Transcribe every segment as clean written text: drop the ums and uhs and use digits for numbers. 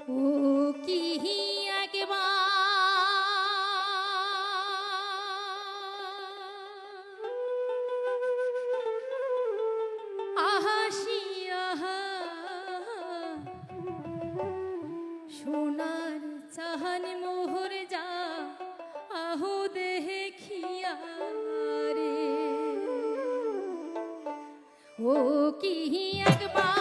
ও কি একবার আহাসিয়া সোনার চাহান মোহর যা আহো দেখিয়া রে ও কি একবার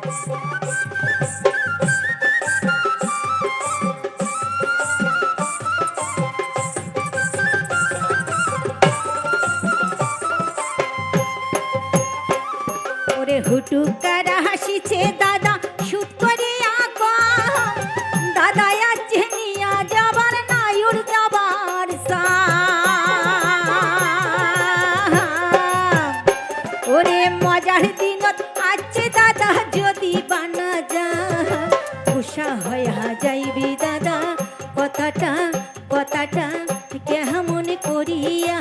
ওরে হুটুকারা হাসিছে দাদা শুট করে আঁকা দাদা আছে নিয়া যাবার নায়ুর যাবার সা ওরে মজার দিনত আছে দাদা যদি বানা যা উষা হয়া যাইবি দাদা কথাটা কথাটা কেমন করিয়া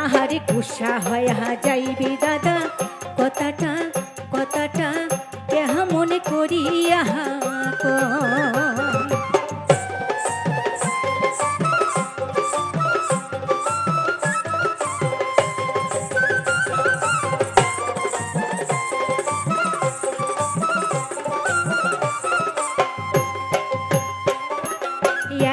আহারে কুষা হয়া যাইবি দাদা কথাটা কথাটা কেমন করিয়া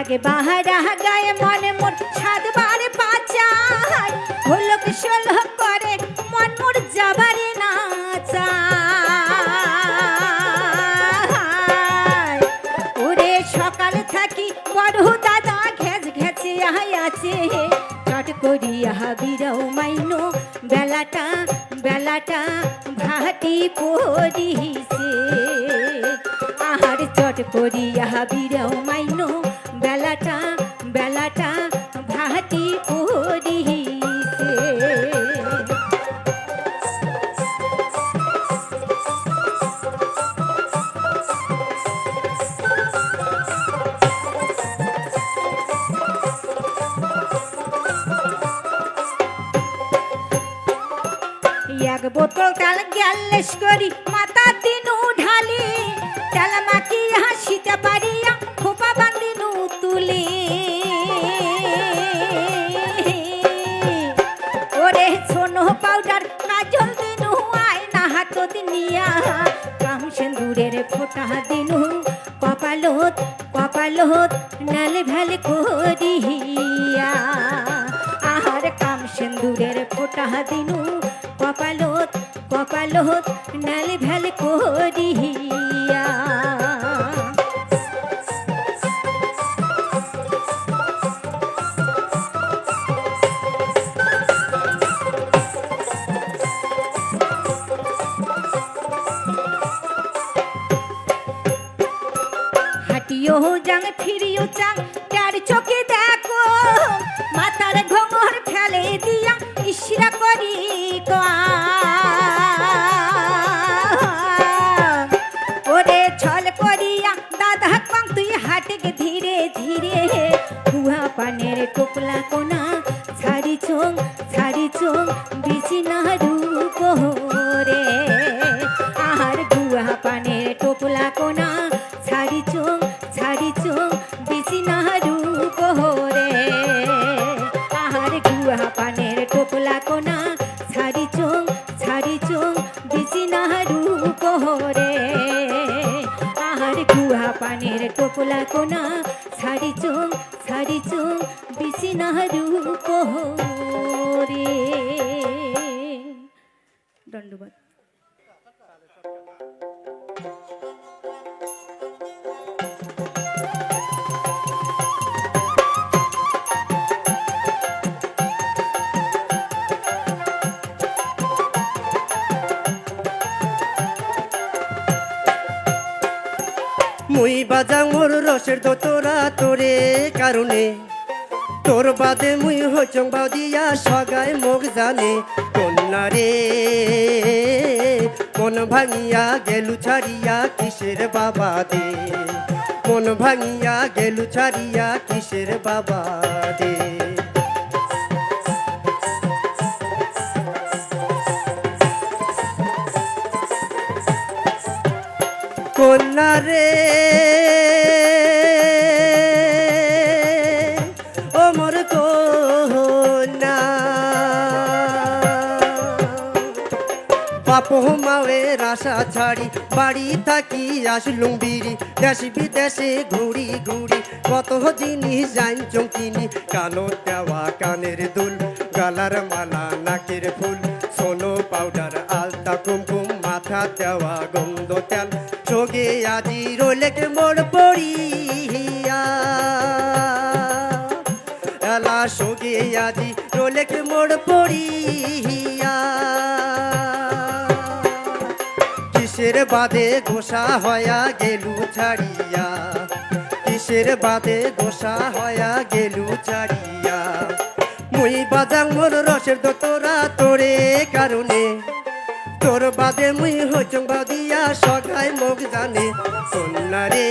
আগে বাহারা গায়ে মনে মোর সাতবার পাচার হলক সলহ করে মন মোর যাবারে না চায় ওরে সকাল থাকি বড় দাদা ঘেজ ঘেছে আছে চট করিয়া বিরাও মাইনো বেলাটা বেলাটা ভাটি পড়িছে আহার চট করিয়া বিরাও মাইনো বেলাটা বেলাটা ভাটি পড়িছে এক বোতল কাল গ্যালেস করি মাথা দিনু ঢালি তেল মাখি হাসিতে পারিয়া খোপা বান্দিনু তুলি ওরে সোনো পাউডার কাজল দিনু আয়না হাত দিনিয়া কাম সিন্দুরের ফোঁটা দিনু কপালত কপালত নাল ভাল করিয়া আহার কাম সিন্দুরের ফোঁটা দিনু কপালত কপালত নাল ভাল করিয়া হাটিও যাং ফিরিও চাং তার চোখে দেখো মাথার ঘোঙর ফেলে দিয়া ইশরা করি ওরে ছল করিয়া দাদা কং তুই হাটকে ধীরে ধীরে গুহা পানের টোপলা কোনা ছাড়ি চোং বিচি না রূপ রে আহার গুহা পানের টোপলা কোনা ছাড়ি চোং বিচি না রূপ রে আহার গুহা পানের টোপলা কোনা ছাড়ি চোং বিচি না রূপ রে আহার গুহা পানের টোপলা কোনা ছাড়ি চোং বিচি না রূপ রে ধন্যবাদ মুই বাজাং মোর রসের দোতরা তোরে কারণে তোর বাদে মুই হচং বাদিয়া সগাই মোক জানে কন্যা রে মন ভাঙিয়া গেলু ছাড়িয়া কিসের বাবা দে মন ভাঙিয়া গেলু ছাড়িয়া কিসের বাবা দে কন্যা রে ও মোর কন্যা বাপ মাওয়ের আশা ছাড়ি বাড়ি থাকি আসলুম বিড়ি দেশ বিদেশে ঘুরি ঘুরি কত জিনিস জানচং কিনি কালো দেওয়া কানের দুল গালার মালা নাকের ফুল সোনো পাউডার আলতা কুমকুম পাঠা দেওয়া গন্ধ তেল সগে আজি রোলেক মোড় পড়িয়া এলা সগে আজি রোলেক মোড় পড়িয়া কিসের বাদে গোসা হয়া গেলু ছাড়িয়া কিসের বাদে গোসা হয়া গেলু ছাড়িয়া মুই বাজাং মোর রসের দোতরা তোরে কারণে তোর বাদে মুই হইচং বাদিয়া সগায় মুখ জানে কন্যা রে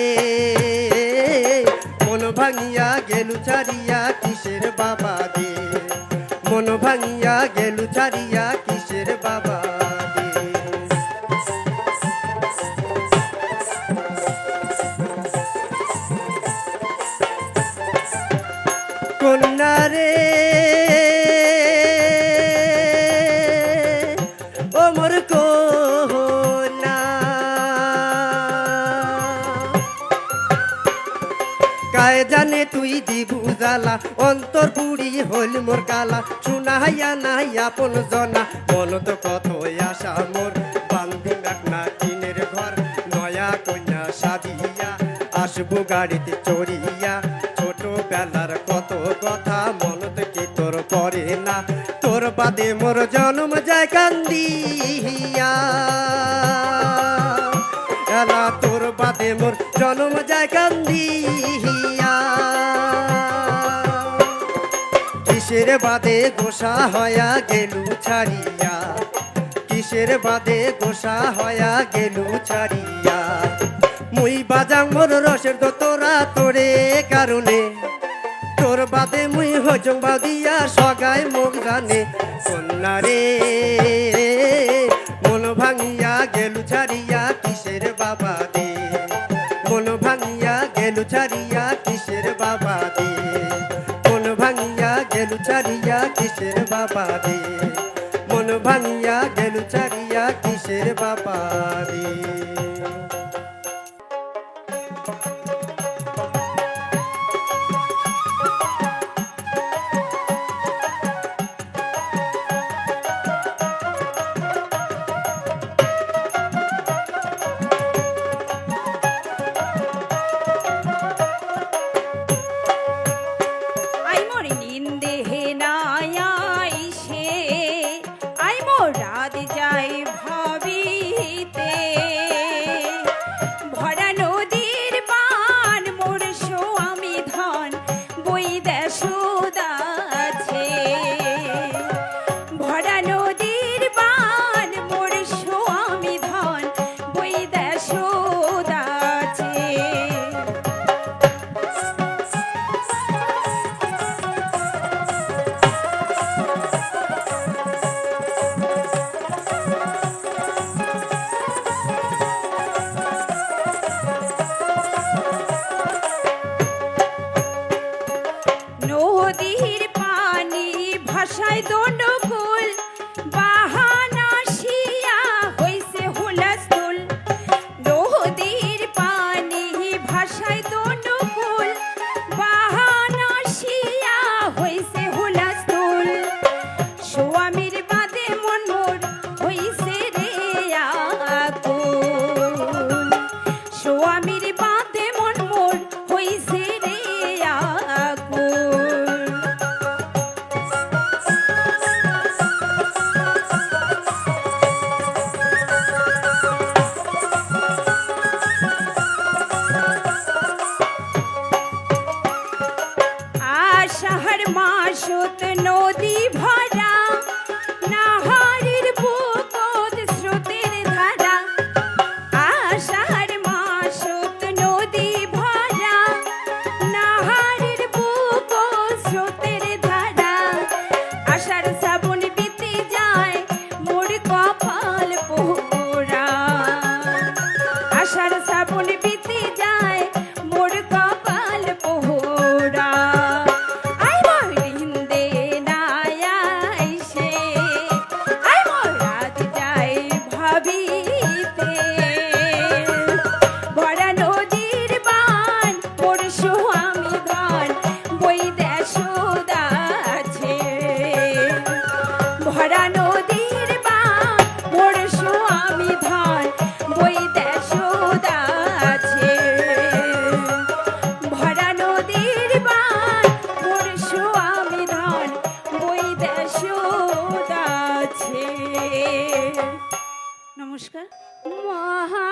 মন ভাঙিয়া গেলু ছাড়িয়া কিসের বাবা দে মন ভাঙিয়া গেলু ছাড়িয়া কিসের বাবা দে কন্যা রে ও মোর কন্যা কায় জানে তুই দিবু জ্বালা অন্তর পুরি হল মোর কালা শুনাইয়া নাই আপন জনা মন তো কত আশা মোর বান্ধি না টিনের ঘর নয়া কন্যা সাদিয়া আসবো গাড়িতে চড়িয়া ছোট বেলার কত কথা মন থেকে তোর পরে না তোর বাদে মোর জন্ম যায় কান্দিয়া এলা তোর বাদে মোর জন্ম যায় কান্দিয়া কিসের বাদে গোসা হয়া গেলু ছাড়িয়া কিসের বাদে গোসা হয়া গেলু ছাড়িয়া মুই বাজাং মোর রসের দোতরা তোরে কারণে তোর বাদে মুই হইচং বাদিয়া সগায় মুখ জানে কন্যা রে মন ভাঙিয়া গেলু ছাড়িয়া কিসের বাবা দে মন ভাঙিয়া গেলু ছাড়িয়া কিসের বাবা দে মন ভাঙিয়া গেলু ছাড়িয়া কিসের বাবা দে মন ভাঙিয়া গেলু ছাড়িয়া কিসের বাবা দে I more নিন্দে hey নায়াই say I মোর রাত যাই ভাবিতে ভরা নদীর পান মোর স্বামী ধন বই দেশুদাছে ভরা নদীর পান মোর স্বামী ধন বই দেশুদাছে নদীর পানি ভাষায় দণ্ডকুল বাহানা শিয়া হইছে হুলস্থুল নদীর পানি ভাষায় দণ্ডকুল বাহানা শিয়া হইছে হুলস্থুল স্বামীর বাদে মন মোর হইছে রে আকুল স্বামীর বাদে মন মোর হইছে রে আকুল আষাঢ় মাসত নদী ভরা নাহারের বুকত স্রোতের ধারা মহা